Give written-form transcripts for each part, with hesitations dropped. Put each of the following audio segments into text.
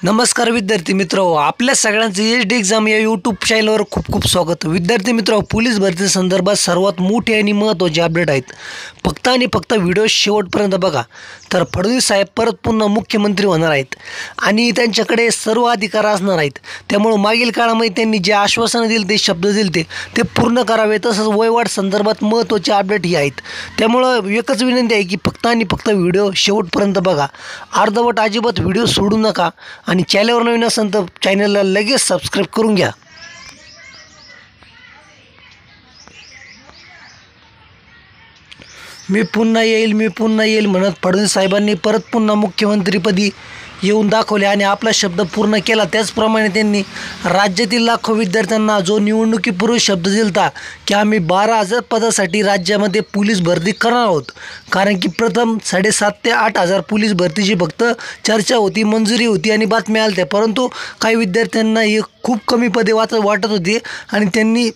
नमस्कार विद्यार्थी मित्रो, आपल्या सगळ्यांचं एचडी एक्झाम या यूट्यूब चॅनलवर खूप खूप स्वागत। विद्यार्थी मित्रो, पोलीस भरती संदर्भात सर्वात मोठी आणि महत्त्वाची अपडेट आहेत। फक्त आणि फक्त व्हिडिओ शेवटपर्यंत बघा। तर फडणवीस साहेब परत पुन्हा मुख्यमंत्री होणार आहेत आणि त्यांच्याकडे सर्व अधिकार असणार आहेत। त्यामुळे मागील काळामध्ये त्यांनी जे आश्वासन दिले, ते शब्द दिले, ते पूर्ण करावे। तसंच वयवाढ संदर्भात महत्त्वाचे अपडेट ही आहेत। त्यामुळे एकच विनंती आहे की फक्त आणि फक्त व्हिडिओ शेवटपर्यंत बघा। अर्धवट अजिबात व्हिडिओ सोडू नका आणि चॅनलवर नवीन असेल तर चॅनलला लगेच सबस्क्राइब करून घ्या। मी पुन्हा येईल म्हणत फडणवीस साहेबांनी परत पुन्हा मुख्यमंत्रीपदी येऊन दाखवले आणि आपला शब्द पूर्ण केला। त्याचप्रमाणे त्यांनी राज्यातील लाखो विद्यार्थ्यांना जो निवडणुकीपूर्वी शब्द दिला की आम्ही 12,000 पदासाठी राज्यामध्ये पोलीस भरती करणार आहोत, कारण की प्रथम 7,500 ते 8,000 पोलीस भरतीची फक्त चर्चा होती, मंजुरी होती आणि बातम्या आल्या, परंतु काही विद्यार्थ्यांना हे खूप कमी पदे वाटत होती आणि त्यांनी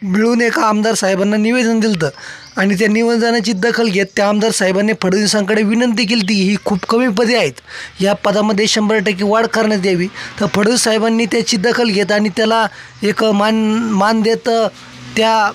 मिळून एका आमदार साहेबांना निवेदन दिलं आणि त्या निवेदनाची दखल घेत त्या आमदार साहेबांनी फडणवीसांकडे विनंती केली की ही खूप कमी पदे आहेत, या पदामध्ये 100% वाढ करण्यात यावी। तर फडणवीस साहेबांनी त्याची दखल घेत आणि त्याला एक मान देत त्या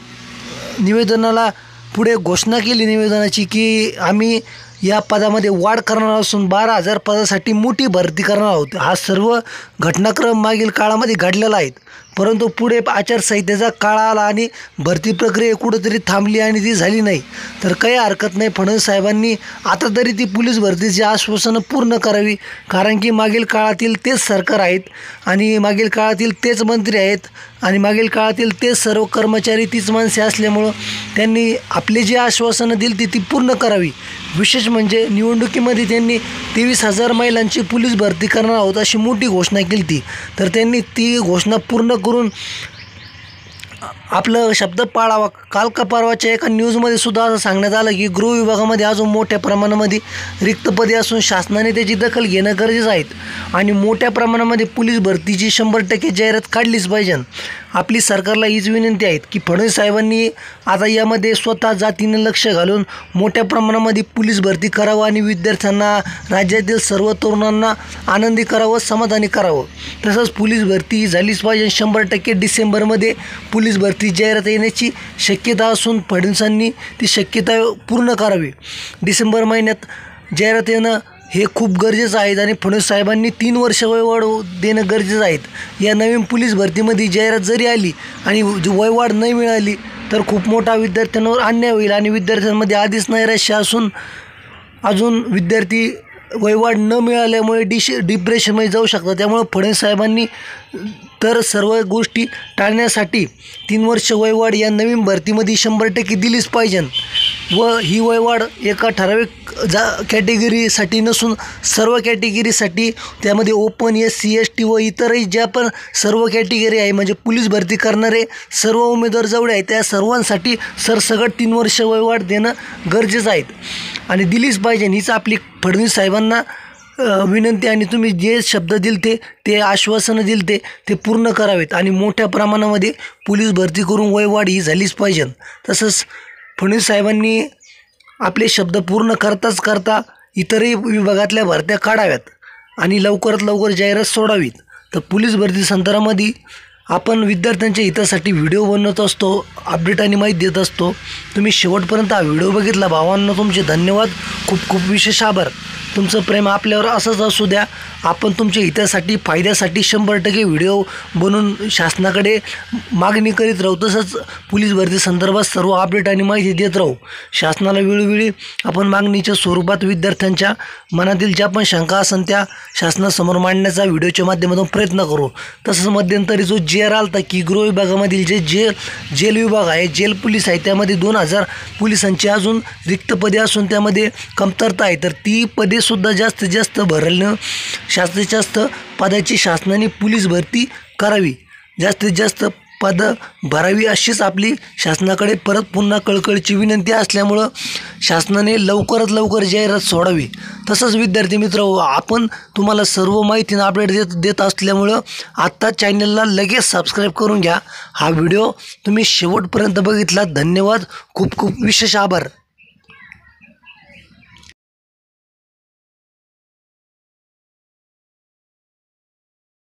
निवेदनाला पुढे घोषणा केली निवेदनाची की आम्ही या पदामध्ये वाढ करणार असून 12,000 पदासाठी मोठी भरती करणार आहोत। हा सर्व घटनाक्रम मागील काळामध्ये घडलेला आहे, परंतु पुढे आचारसंहितेचा काळ आला आणि भरती प्रक्रिया कुठंतरी थांबली आणि ती झाली नाही। तर काही हरकत नाही, फडणवीस साहेबांनी आता तरी ती पोलीस भरतीची आश्वासनं पूर्ण करावी, कारण की मागील काळातील तेच सरकार आहेत आणि मागील काळातील तेच मंत्री आहेत आणि मागील काळातील तेच सर्व कर्मचारी, तीच माणसे असल्यामुळं त्यांनी आपली जी आश्वासनं दिली ती पूर्ण करावी। विशेष म्हणजे निवडणुकीमध्ये त्यांनी 23,000 महिलांची पोलीस भरती करणार आहोत अशी मोठी घोषणा केली ती, तर त्यांनी ती घोषणा पूर्ण करून आपलं शब्द पाळावा। काल का परवाच्या एका न्यूजमध्ये सुद्धा असं सांगण्यात आलं की गृह विभागामध्ये अजून मोठ्या प्रमाणामध्ये रिक्त पदे असून शासनाने त्याची दखल घेणं गरजेचं आहे आणि मोठ्या प्रमाणामध्ये पोलीस भरतीची 100% जाहिरात काढलीच पाहिजे। आपली सरकारला हीच विनंती आहे की फडणवीस साहेबांनी आता यामध्ये स्वतः जातीनं लक्ष घालून मोठ्या प्रमाणामध्ये पोलीस भरती करावं आणि विद्यार्थ्यांना, राज्यातील सर्व तरुणांना आनंदी करावं, समाधानी करावं। तसंच पोलीस भरती झालीच पाहिजे। 100% डिसेंबरमध्ये पोलीस भरती जाहिरात येण्याची शक्यता असून फडणवीसांनी ती शक्यता पूर्ण करावी। डिसेंबर महिन्यात जाहिरात येणं हे खूप गरजेचं आहे आणि फडणवीस साहेबांनी 3 वर्ष वयवाढ देणं गरजेचं आहे। या नवीन पोलीस भरतीमध्ये जाहिरात जरी आली आणि वयवाढ नाही मिळाली तर खूप मोठा विद्यार्थ्यांवर अन्याय होईल आणि विद्यार्थ्यांमध्ये आधीच नैराश्य असून अजून विद्यार्थी वयवाढ न मिळाल्यामुळे डिप्रेशनमध्ये जाऊ शकतात। त्यामुळे फडणवीस साहेबांनी तर सर्व गोष्टी टाळण्यासाठी 3 वर्ष वयवाढ या नवीन भरतीमध्ये 100% दिलीच पाहिजे व ही वयवाढ एका ठराविक कॅटेगरीसाठी नसून सर्व कॅटेगरीसाठी, त्यामध्ये ओपन, SC, ST व इतरही ज्या पण सर्व कॅटेगरी आहे, म्हणजे पोलीस भरती करणारे सर्व उमेदवार जेवढे आहेत त्या सर्वांसाठी सरसकट 3 वर्ष वयवाढ देणं गरजेचं आहे आणि दिलीच पाहिजे। हीच आपली फडणवीस साहेबांना विनंती आणि तुम्ही जे शब्द दिले ते आश्वासनं दिले ते पूर्ण करावेत आणि मोठ्या प्रमाणामध्ये पोलीस भरती करून वयवाढ ही झालीच पाहिजे। तसंच फडणवीस साहेबांनी आपले शब्द पूर्ण करता इतरही विभागातल्या भरत्या काढाव्यात आणि लवकरात लवकर जाहिरात सोडावीत। तर पोलीस भरती संदर्भामध्ये आपण विद्यार्थ्यांच्या हितासाठी व्हिडिओ बनवत असतो, अपडेट आणि माहिती देत असतो। तुम्ही शेवटपर्यंत हा व्हिडिओ बघितला, भावांनो तुमचे धन्यवाद, खूप खूप विशेष आभार। तुमचं प्रेम आपल्यावर असंच असू द्या। आपण तुमच्या हितासाठी, फायद्यासाठी 100% व्हिडिओ बनवून शासनाकडे मागणी करीत राहू। तसंच पोलीस भरती संदर्भात सर्व अपडेट आणि माहिती देत राहू। शासनाला वेळोवेळी आपण मागणीच्या स्वरूपात विद्यार्थ्यांच्या मनातील ज्या पण शंका असेल त्या शासनासमोर मांडण्याचा व्हिडिओच्या माध्यमातून प्रयत्न करू। तसंच मध्यंतरी जो JR आलता की गृह विभागामधील जे जेल विभाग आहे, जेल पोलीस आहे, त्यामध्ये 2,000 पोलिसांची अजून रिक्त पदे असून त्यामध्ये कमतरता आहे, तर ती पदेसुद्धा जास्तीत जास्त भरलं, जास्तीत जास्त पदाची शासनाने पोलीस भरती करावी, जास्तीत जास्त पदं भरावी अशीच आपली शासनाकडे परत पुन्हा कळकळीची विनंती असल्यामुळं शासनाने लवकरात लवकर जाहिरात सोडावी। तसंच विद्यार्थी मित्र, आपण तुम्हाला सर्व माहिती अपडेट देत असल्यामुळं आत्ता चॅनलला लगेच सबस्क्राईब करून घ्या। हा व्हिडिओ तुम्ही शेवटपर्यंत बघितला, धन्यवाद, खूप खूप विशेष आभार।